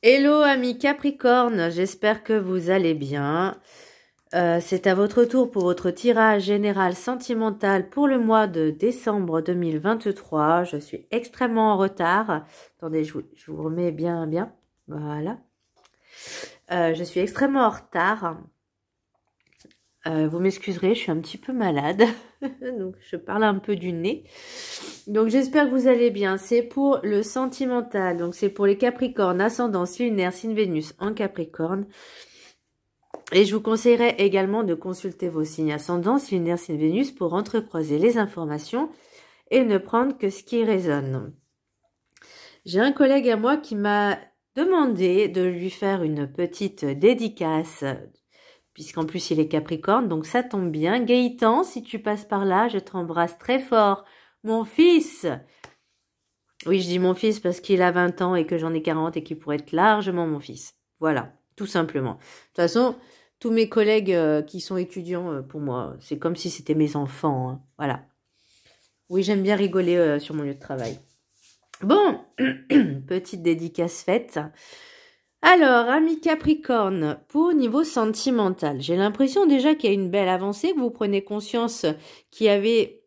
Hello amis Capricorne, j'espère que vous allez bien. C'est à votre tour pour votre tirage général sentimental pour le mois de décembre 2023. Je suis extrêmement en retard. Attendez, je vous remets bien. Voilà. Je suis extrêmement en retard. Vous m'excuserez, je suis un petit peu malade. Donc je parle un peu du nez. Donc j'espère que vous allez bien. C'est pour le sentimental. Donc c'est pour les Capricornes, ascendance lunaire, signe Vénus en Capricorne. Et je vous conseillerais également de consulter vos signes ascendance lunaire, signe Vénus pour entrecroiser les informations et ne prendre que ce qui résonne. J'ai un collègue à moi qui m'a demandé de lui faire une petite dédicace, puisqu'en plus il est Capricorne, donc ça tombe bien. Gaëtan, si tu passes par là, je t'embrasse très fort. Mon fils! Oui, je dis mon fils parce qu'il a 20 ans et que j'en ai 40 et qu'il pourrait être largement mon fils. Voilà, tout simplement. De toute façon, tous mes collègues qui sont étudiants, pour moi, c'est comme si c'était mes enfants. Hein. Voilà. Oui, j'aime bien rigoler sur mon lieu de travail. Bon, petite dédicace faite. Alors, ami Capricorne, pour niveau sentimental, j'ai l'impression déjà qu'il y a une belle avancée, que vous prenez conscience qu'il y avait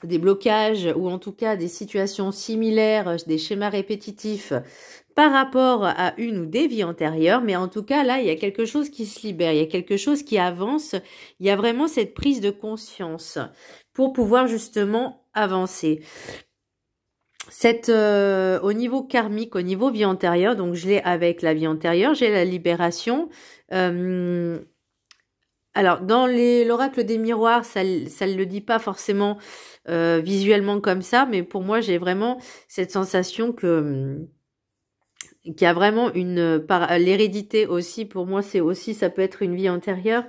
des blocages ou en tout cas des situations similaires, des schémas répétitifs par rapport à une ou des vies antérieures. Mais en tout cas, là, il y a quelque chose qui se libère, il y a quelque chose qui avance, il y a vraiment cette prise de conscience pour pouvoir justement avancer. Au niveau karmique, au niveau vie antérieure, donc je l'ai avec la vie antérieure, j'ai la libération. Alors, dans l'oracle des miroirs, ça ne le dit pas forcément visuellement comme ça, mais pour moi, j'ai vraiment cette sensation qu'il y a vraiment l'hérédité aussi, pour moi, ça peut être une vie antérieure.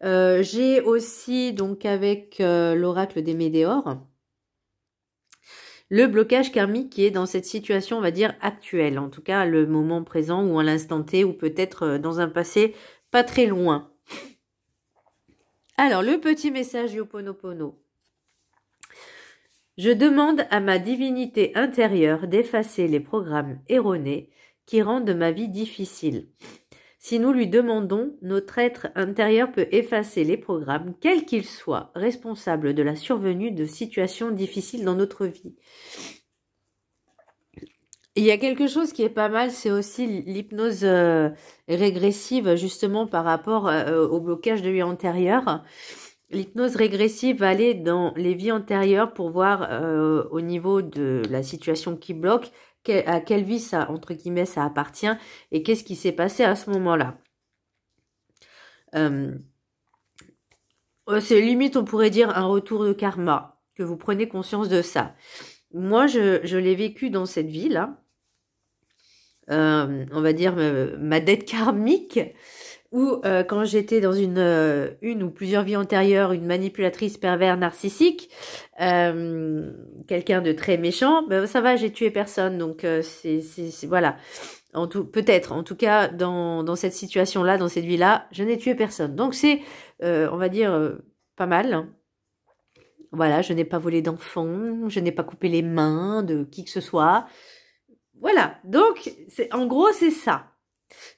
J'ai aussi, donc, avec l'oracle des météores, le blocage karmique qui est dans cette situation, on va dire, actuelle. En tout cas, le moment présent ou à l'instant T ou peut-être dans un passé pas très loin. Alors, le petit message Ho'oponopono. Je demande à ma divinité intérieure d'effacer les programmes erronés qui rendent ma vie difficile. Si nous lui demandons, notre être intérieur peut effacer les programmes, quels qu'ils soient, responsables de la survenue de situations difficiles dans notre vie. Il y a quelque chose qui est pas mal, c'est aussi l'hypnose régressive, justement par rapport au blocage de vie antérieure. L'hypnose régressive va aller dans les vies antérieures pour voir au niveau de la situation qui bloque, à quelle vie ça, entre guillemets, ça appartient et qu'est-ce qui s'est passé à ce moment-là. C'est limite, on pourrait dire, un retour de karma, que vous prenez conscience de ça. Moi, je l'ai vécu dans cette vie-là. On va dire ma dette karmique, où quand j'étais dans une ou plusieurs vies antérieures, une manipulatrice pervers narcissique, quelqu'un de très méchant, ben ça va, j'ai tué personne, donc voilà. Peut-être, en tout cas, dans cette situation-là, dans cette vie-là, je n'ai tué personne. Donc c'est, on va dire, pas mal. Hein. Voilà, je n'ai pas volé d'enfants, je n'ai pas coupé les mains de qui que ce soit. Voilà, donc en gros c'est ça.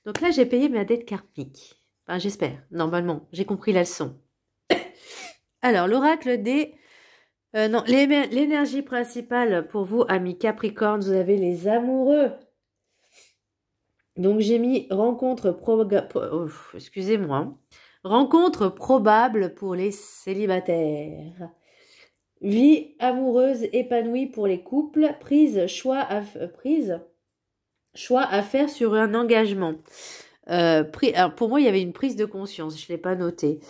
Donc là j'ai payé ma dette karmique. Enfin j'espère, normalement, j'ai compris la leçon. Alors l'oracle des... non, l'énergie principale pour vous, amis Capricorne, vous avez les amoureux. Donc j'ai mis rencontre excusez-moi. Hein. Rencontre probable pour les célibataires. Vie amoureuse épanouie pour les couples. Choix à faire sur un engagement. Alors pour moi, il y avait une prise de conscience. Je ne l'ai pas noté.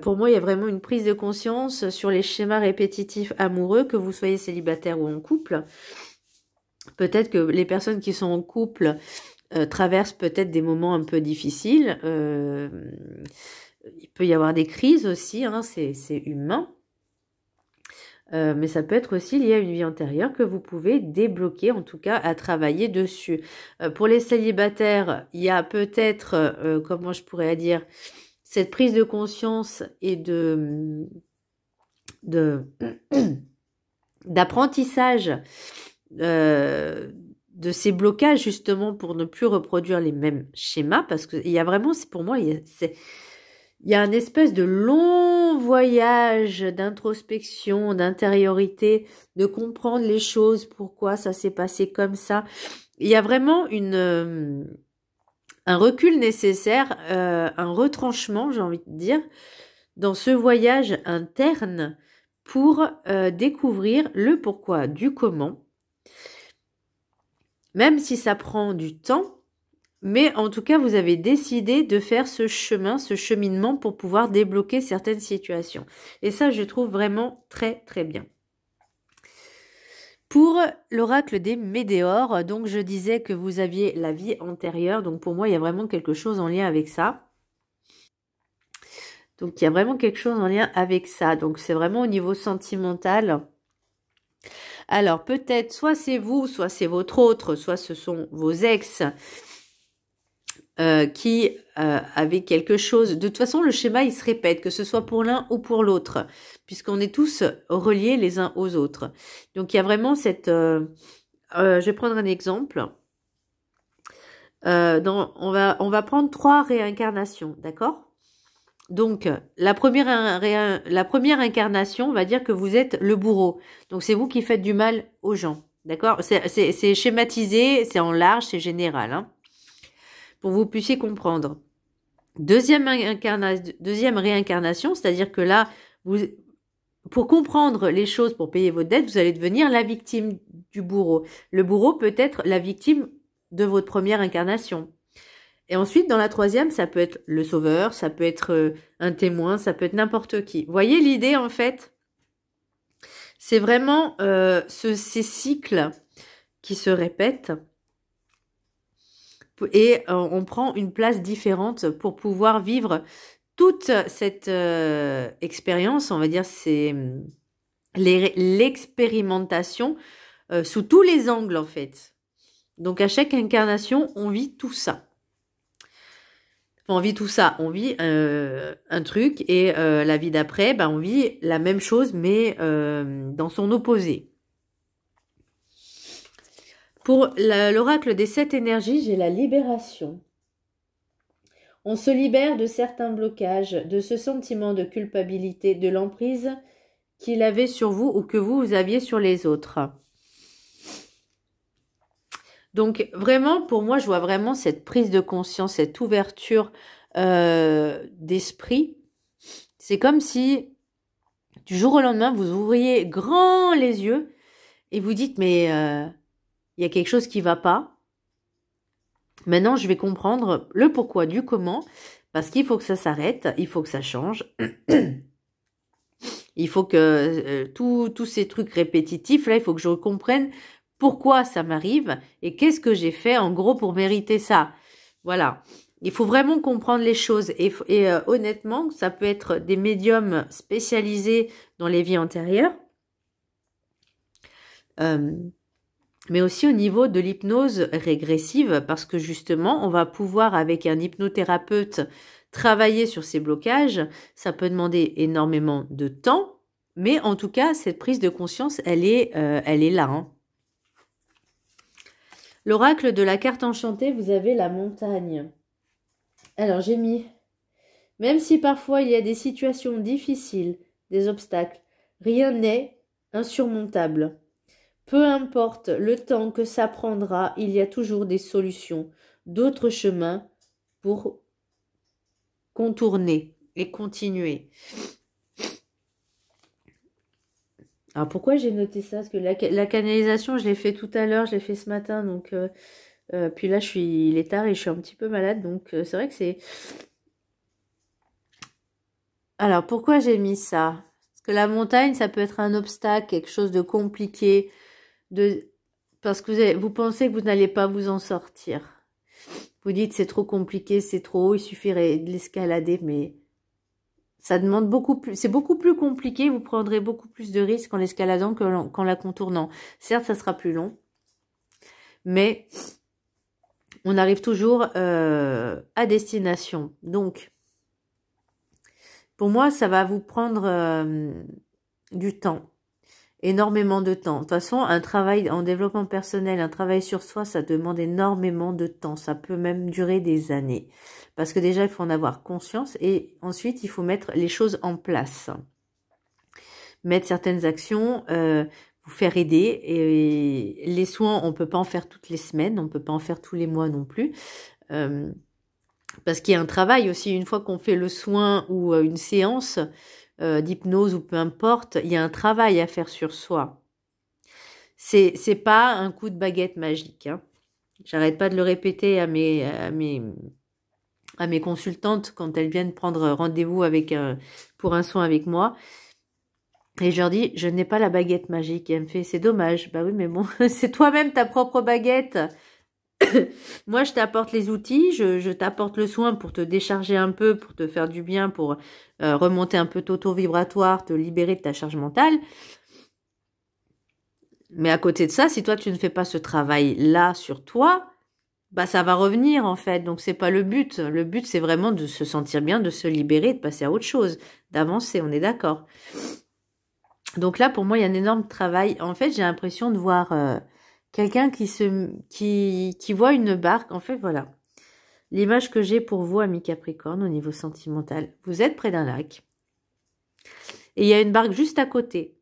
Pour moi, il y a vraiment une prise de conscience sur les schémas répétitifs amoureux, que vous soyez célibataire ou en couple. Peut-être que les personnes qui sont en couple traversent peut-être des moments un peu difficiles. Il peut y avoir des crises aussi. Hein, c'est humain. Mais ça peut être aussi lié à une vie antérieure que vous pouvez débloquer, en tout cas à travailler dessus. Pour les célibataires, il y a peut-être, comment je pourrais dire, cette prise de conscience et d'apprentissage de ces blocages justement pour ne plus reproduire les mêmes schémas, parce qu'il y a vraiment, pour moi, il y a un espèce de long voyage d'introspection, d'intériorité, de comprendre les choses, pourquoi ça s'est passé comme ça. Il y a vraiment un recul nécessaire, un retranchement, j'ai envie de dire, dans ce voyage interne pour découvrir le pourquoi du comment, même si ça prend du temps, mais en tout cas, vous avez décidé de faire ce chemin, ce cheminement pour pouvoir débloquer certaines situations. Et ça, je trouve vraiment très, très bien. Pour l'oracle des météores, donc je disais que vous aviez la vie antérieure, donc pour moi, il y a vraiment quelque chose en lien avec ça. Donc, il y a vraiment quelque chose en lien avec ça. Donc, c'est vraiment au niveau sentimental. Alors, peut-être, soit c'est vous, soit c'est votre autre, soit ce sont vos ex qui avaient quelque chose. De toute façon, le schéma, il se répète, que ce soit pour l'un ou pour l'autre, puisqu'on est tous reliés les uns aux autres. Donc, il y a vraiment cette... je vais prendre un exemple. On va prendre 3 réincarnations, d'accord ? Donc, la première incarnation, on va dire que vous êtes le bourreau. Donc, c'est vous qui faites du mal aux gens. D'accord? C'est schématisé, c'est en large, c'est général. Hein, pour que vous puissiez comprendre. Deuxième réincarnation, c'est-à-dire que là, pour comprendre les choses, pour payer vos dettes, vous allez devenir la victime du bourreau. Le bourreau peut être la victime de votre première incarnation. Et ensuite, dans la troisième, ça peut être le sauveur, ça peut être un témoin, ça peut être n'importe qui. Vous voyez l'idée, en fait? C'est vraiment ces cycles qui se répètent. Et on prend une place différente pour pouvoir vivre toute cette expérience, on va dire, c'est l'expérimentation sous tous les angles, en fait. Donc, à chaque incarnation, on vit tout ça. On vit tout ça, on vit un truc et la vie d'après, on vit la même chose mais dans son opposé. Pour l'oracle des 7 énergies, j'ai la libération. On se libère de certains blocages, de ce sentiment de culpabilité, de l'emprise qu'il avait sur vous ou que vous aviez sur les autres. Donc vraiment, pour moi, je vois vraiment cette prise de conscience, cette ouverture d'esprit. C'est comme si du jour au lendemain, vous ouvriez grand les yeux et vous dites, mais il y a quelque chose qui ne va pas. Maintenant, je vais comprendre le pourquoi du comment, parce qu'il faut que ça s'arrête, il faut que ça change. Il faut que tous ces trucs répétitifs, là, il faut que je comprenne pourquoi ça m'arrive et qu'est-ce que j'ai fait en gros pour mériter ça. Voilà. Il faut vraiment comprendre les choses et honnêtement, ça peut être des médiums spécialisés dans les vies antérieures, mais aussi au niveau de l'hypnose régressive parce que justement, on va pouvoir avec un hypnothérapeute travailler sur ces blocages. Ça peut demander énormément de temps, mais en tout cas, cette prise de conscience, elle est là. Hein. L'oracle de la carte enchantée, vous avez la montagne. Alors, j'ai mis, même si parfois il y a des situations difficiles, des obstacles, rien n'est insurmontable. Peu importe le temps que ça prendra, il y a toujours des solutions, d'autres chemins pour contourner et continuer. Alors pourquoi j'ai noté ça? Parce que la canalisation, je l'ai fait tout à l'heure, je l'ai fait ce matin, donc puis là il est tard et je suis un petit peu malade, donc c'est vrai que c'est... Alors pourquoi j'ai mis ça? Parce que la montagne, ça peut être un obstacle, quelque chose de compliqué, parce que vous pensez que vous n'allez pas vous en sortir. Vous dites c'est trop compliqué, c'est trop haut, il suffirait de l'escalader, mais... Ça demande beaucoup plus, c'est beaucoup plus compliqué, vous prendrez beaucoup plus de risques en l'escaladant qu'en la contournant. Certes, ça sera plus long, mais on arrive toujours à destination. Donc, pour moi, ça va vous prendre du temps. énormément de temps. De toute façon, un travail en développement personnel, un travail sur soi, ça demande énormément de temps. Ça peut même durer des années. Parce que déjà, il faut en avoir conscience et ensuite, il faut mettre les choses en place. Mettre certaines actions, vous faire aider. Et les soins, on peut pas en faire toutes les semaines, on peut pas en faire tous les mois non plus. Parce qu'il y a un travail aussi, une fois qu'on fait le soin ou une séance d'hypnose ou peu importe, il y a un travail à faire sur soi. C'est pas un coup de baguette magique. Hein. J'arrête pas de le répéter à mes consultantes quand elles viennent prendre rendez-vous pour un soin avec moi. Et je leur dis, je n'ai pas la baguette magique. Et elle me fait, c'est dommage. Bah oui, mais bon, c'est toi-même ta propre baguette. Moi, je t'apporte les outils, je t'apporte le soin pour te décharger un peu, pour te faire du bien, pour remonter un peu ton taux vibratoire, te libérer de ta charge mentale. Mais à côté de ça, si toi, tu ne fais pas ce travail-là sur toi, bah ça va revenir en fait. Donc, c'est pas le but. Le but, c'est vraiment de se sentir bien, de se libérer, de passer à autre chose, d'avancer, on est d'accord. Donc là, pour moi, il y a un énorme travail. En fait, j'ai l'impression de voir quelqu'un qui voit une barque. En fait, voilà. L'image que j'ai pour vous, amis Capricorne, au niveau sentimental. Vous êtes près d'un lac. Et il y a une barque juste à côté.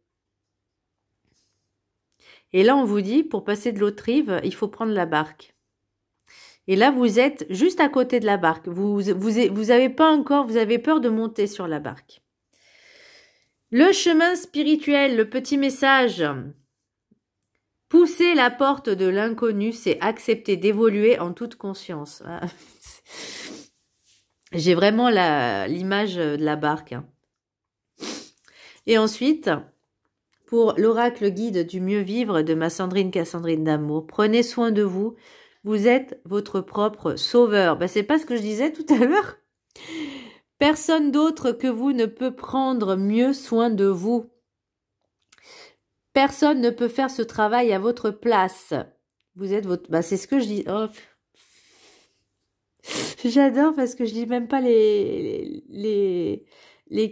Et là, on vous dit, pour passer de l'autre rive, il faut prendre la barque. Et là, vous êtes juste à côté de la barque. Vous avez pas encore, vous avez peur de monter sur la barque. Le chemin spirituel, le petit message. Pousser la porte de l'inconnu, c'est accepter d'évoluer en toute conscience. J'ai vraiment l'image de la barque. Hein. Et ensuite, pour l'oracle guide du mieux vivre de ma Sandrine Cassandrine d'amour, prenez soin de vous. Vous êtes votre propre sauveur. Ben, c'est pas ce que je disais tout à l'heure. Personne d'autre que vous ne peut prendre mieux soin de vous. Personne ne peut faire ce travail à votre place. Vous êtes votre... Bah, c'est ce que je dis. Oh. J'adore parce que je dis même pas les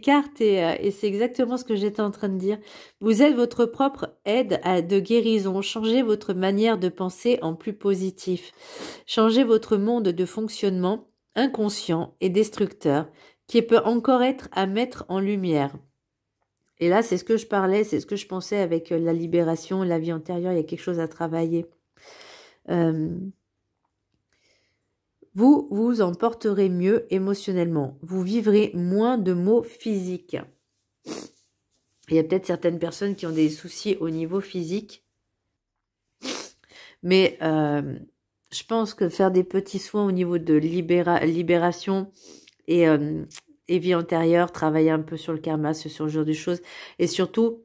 cartes et c'est exactement ce que j'étais en train de dire. Vous êtes votre propre aide de guérison. Changez votre manière de penser en plus positif. Changez votre monde de fonctionnement inconscient et destructeur qui peut encore être à mettre en lumière. Et là, c'est ce que je parlais, c'est ce que je pensais avec la libération, la vie antérieure, il y a quelque chose à travailler. Vous vous en porterez mieux émotionnellement. Vous vivrez moins de maux physiques. Il y a peut-être certaines personnes qui ont des soucis au niveau physique. Mais je pense que faire des petits soins au niveau de libération et vie antérieure, travailler un peu sur le karma, sur le genre de choses. Et surtout,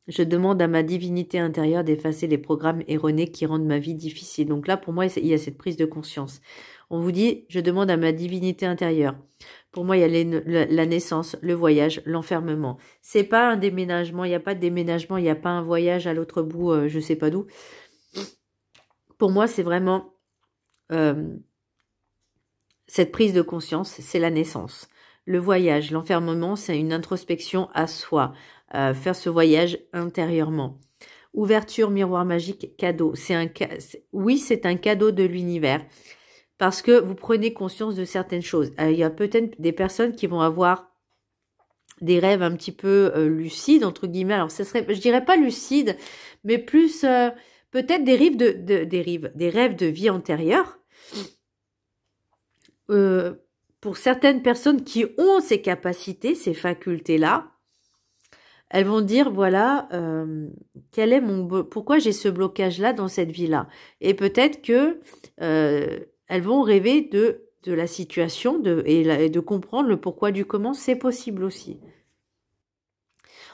je demande à ma divinité intérieure d'effacer les programmes erronés qui rendent ma vie difficile. Donc là, pour moi, il y a cette prise de conscience. On vous dit, je demande à ma divinité intérieure. Pour moi, il y a la naissance, le voyage, l'enfermement. C'est pas un déménagement, il n'y a pas de déménagement, il n'y a pas un voyage à l'autre bout, je sais pas d'où. Pour moi, c'est vraiment... cette prise de conscience, c'est la naissance. Le voyage, l'enfermement, c'est une introspection à soi. Faire ce voyage intérieurement. Ouverture, miroir magique, cadeau. Oui, c'est un cadeau de l'univers. Parce que vous prenez conscience de certaines choses. Il y a peut-être des personnes qui vont avoir des rêves un petit peu lucides, entre guillemets. Alors, ce serait, je dirais pas lucide, mais plus peut-être des rêves de vie antérieure. Pour certaines personnes qui ont ces capacités, ces facultés-là, elles vont dire, voilà, pourquoi j'ai ce blocage-là dans cette vie-là. Et peut-être que elles vont rêver de la situation et de comprendre le pourquoi du comment, c'est possible aussi.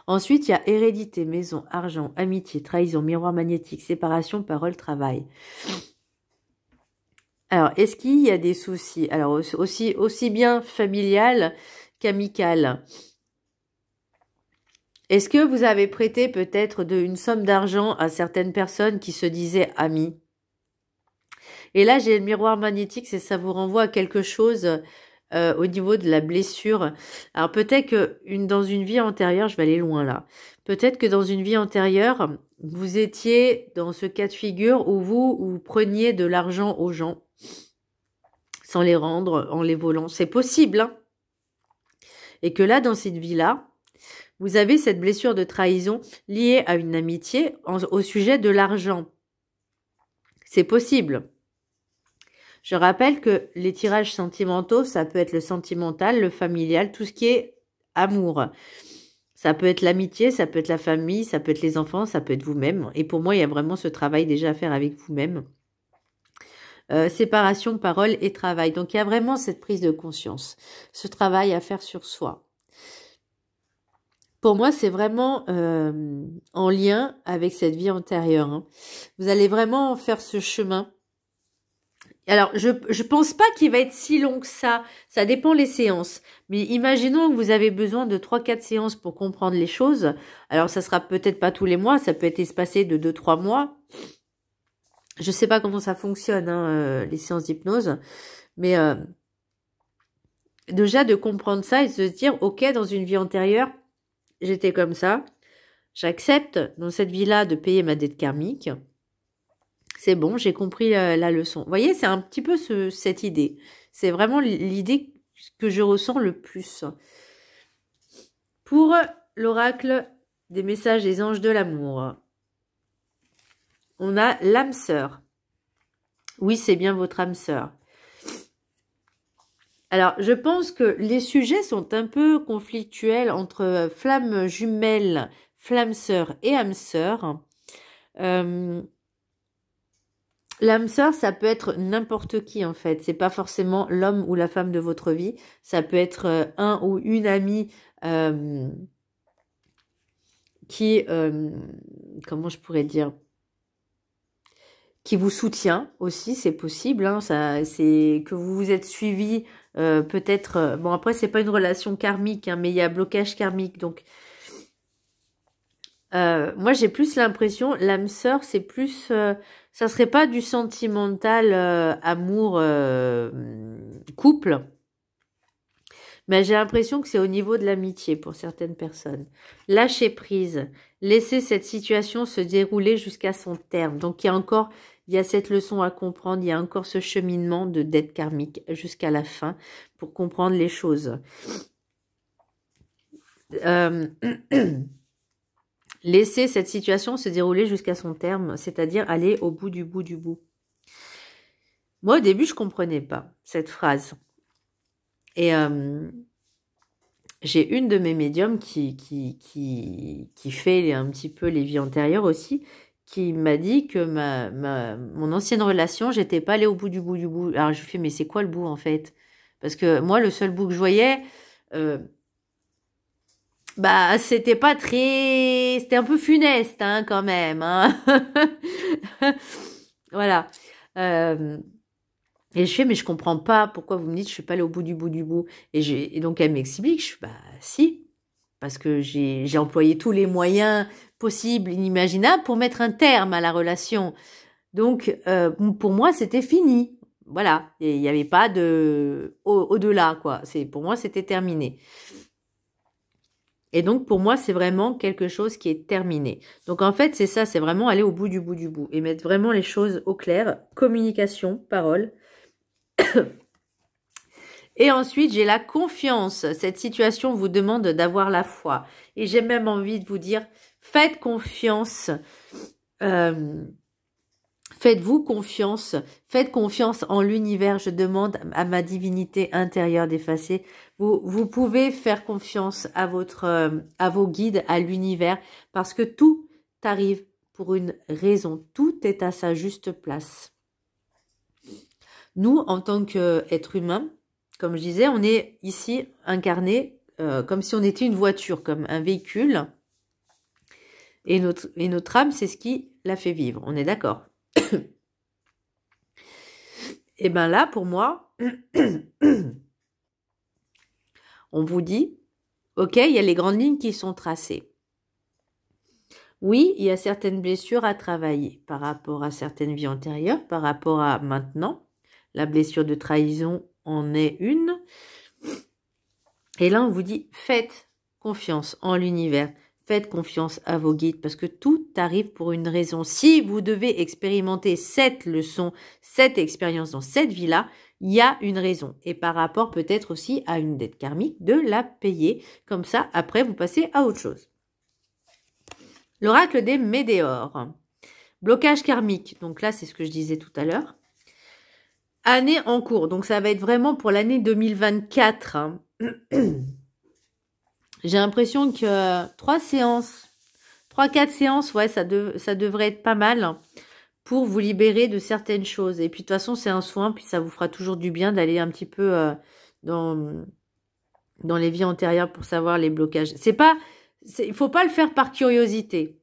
Ensuite, il y a hérédité, maison, argent, amitié, trahison, miroir magnétique, séparation, parole, travail. Alors, est-ce qu'il y a des soucis? Alors, aussi bien familial qu'amical. Est-ce que vous avez prêté peut-être une somme d'argent à certaines personnes qui se disaient amies? Et là, j'ai le miroir magnétique, ça vous renvoie à quelque chose au niveau de la blessure. Alors peut-être que dans une vie antérieure, je vais aller loin là. Peut-être que dans une vie antérieure, vous étiez dans ce cas de figure où vous preniez de l'argent aux gens sans les rendre, en les volant. C'est possible, hein. Et que là, dans cette vie-là, vous avez cette blessure de trahison liée à une amitié au sujet de l'argent. C'est possible. Je rappelle que les tirages sentimentaux, ça peut être le sentimental, le familial, tout ce qui est amour. Ça peut être l'amitié, ça peut être la famille, ça peut être les enfants, ça peut être vous-même. Et pour moi, il y a vraiment ce travail déjà à faire avec vous-même. Séparation, parole et travail. Donc, il y a vraiment cette prise de conscience, ce travail à faire sur soi. Pour moi, c'est vraiment en lien avec cette vie antérieure, hein. Vous allez vraiment faire ce chemin. Alors, je pense pas qu'il va être si long que ça. Ça dépend les séances. Mais imaginons que vous avez besoin de 3-4 séances pour comprendre les choses. Alors, ça sera peut-être pas tous les mois. Ça peut être espacé de 2-3 mois. Je sais pas comment ça fonctionne, hein, les séances d'hypnose. Mais déjà, de comprendre ça et de se dire, ok, dans une vie antérieure, j'étais comme ça. J'accepte dans cette vie-là de payer ma dette karmique. C'est bon, j'ai compris la leçon. Vous voyez, c'est un petit peu cette idée. C'est vraiment l'idée que je ressens le plus. Pour l'oracle des messages des anges de l'amour, on a l'âme sœur. Oui, c'est bien votre âme sœur. Alors, je pense que les sujets sont un peu conflictuels entre flamme jumelle, flamme sœur et âme sœur. L'âme sœur, ça peut être n'importe qui en fait. C'est pas forcément l'homme ou la femme de votre vie. Ça peut être un ou une amie qui, comment je pourrais dire, qui vous soutient aussi, c'est possible. Hein, ça, c'est que vous vous êtes suivi peut-être. Bon après, c'est pas une relation karmique, hein, mais il y a blocage karmique. Donc, moi j'ai plus l'impression, l'âme sœur, c'est plus. Ça serait pas du sentimental amour couple, mais j'ai l'impression que c'est au niveau de l'amitié pour certaines personnes. Lâcher prise, laisser cette situation se dérouler jusqu'à son terme. Donc il y a cette leçon à comprendre, il y a encore ce cheminement de dette karmique jusqu'à la fin pour comprendre les choses. Laisser cette situation se dérouler jusqu'à son terme, c'est-à-dire aller au bout du bout du bout. Moi, au début, je comprenais pas cette phrase. Et j'ai une de mes médiums qui fait un petit peu les vies antérieures aussi, qui m'a dit que mon ancienne relation, j'étais pas allée au bout du bout du bout. Alors, je lui fais, mais c'est quoi le bout, en fait? Parce que moi, le seul bout que je voyais... bah, c'était pas très... C'était un peu funeste, hein, quand même. Hein. Voilà. Et je fais, mais je comprends pas pourquoi vous me dites je suis pas allée au bout du bout du bout. Et donc, elle m'explique, je suis, bah, si. Parce que j'ai employé tous les moyens possibles, inimaginables pour mettre un terme à la relation. Donc, pour moi, c'était fini. Voilà. Il n'y avait pas de... au-delà, quoi. Pour moi, c'était terminé. Et donc, pour moi, c'est vraiment quelque chose qui est terminé. Donc, en fait, c'est ça, c'est vraiment aller au bout du bout du bout et mettre vraiment les choses au clair. Communication, parole. Et ensuite, j'ai la confiance. Cette situation vous demande d'avoir la foi. Et j'ai même envie de vous dire, faites confiance. Faites-vous confiance. Faites confiance en l'univers. Je demande à ma divinité intérieure d'effacer. Vous pouvez faire confiance à vos guides, à l'univers, parce que tout arrive pour une raison. Tout est à sa juste place. Nous, en tant qu'êtres humains, comme je disais, on est ici incarné comme si on était une voiture, comme un véhicule. Et notre âme, c'est ce qui la fait vivre. On est d'accord? Et bien là, pour moi, on vous dit, ok, il y a les grandes lignes qui sont tracées. Oui, il y a certaines blessures à travailler par rapport à certaines vies antérieures, par rapport à maintenant. La blessure de trahison en est une. Et là, on vous dit, faites confiance en l'univers. Faites confiance à vos guides parce que tout arrive pour une raison. Si vous devez expérimenter cette leçon, cette expérience dans cette vie-là, il y a une raison. Et par rapport peut-être aussi à une dette karmique, de la payer. Comme ça, après, vous passez à autre chose. L'oracle des météores. Blocage karmique. Donc là, c'est ce que je disais tout à l'heure. Année en cours. Donc ça va être vraiment pour l'année 2024. Hein. J'ai l'impression que 3-4 séances, ouais, ça devrait être pas mal pour vous libérer de certaines choses. Et puis de toute façon, c'est un soin, puis ça vous fera toujours du bien d'aller un petit peu dans les vies antérieures pour savoir les blocages. Il faut pas le faire par curiosité.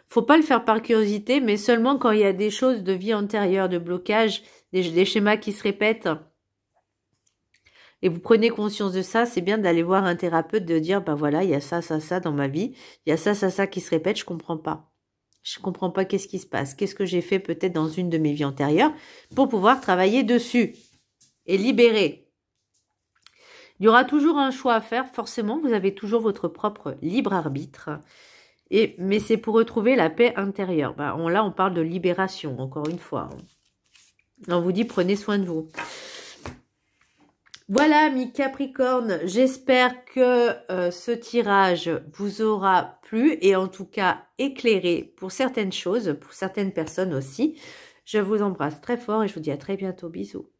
Faut pas le faire par curiosité, mais seulement quand il y a des choses de vie antérieure, de blocage, des schémas qui se répètent. Et vous prenez conscience de ça, c'est bien d'aller voir un thérapeute, de dire, bah voilà, il y a ça, ça, ça dans ma vie, il y a ça, ça, ça qui se répète, je comprends pas. Je comprends pas qu'est-ce qui se passe, qu'est-ce que j'ai fait peut-être dans une de mes vies antérieures pour pouvoir travailler dessus et libérer. Il y aura toujours un choix à faire, forcément, vous avez toujours votre propre libre arbitre. Mais c'est pour retrouver la paix intérieure. Bah, là, on parle de libération, encore une fois. On vous dit, prenez soin de vous. Voilà, mes Capricornes, j'espère que ce tirage vous aura plu et en tout cas éclairé pour certaines choses, pour certaines personnes aussi. Je vous embrasse très fort et je vous dis à très bientôt. Bisous.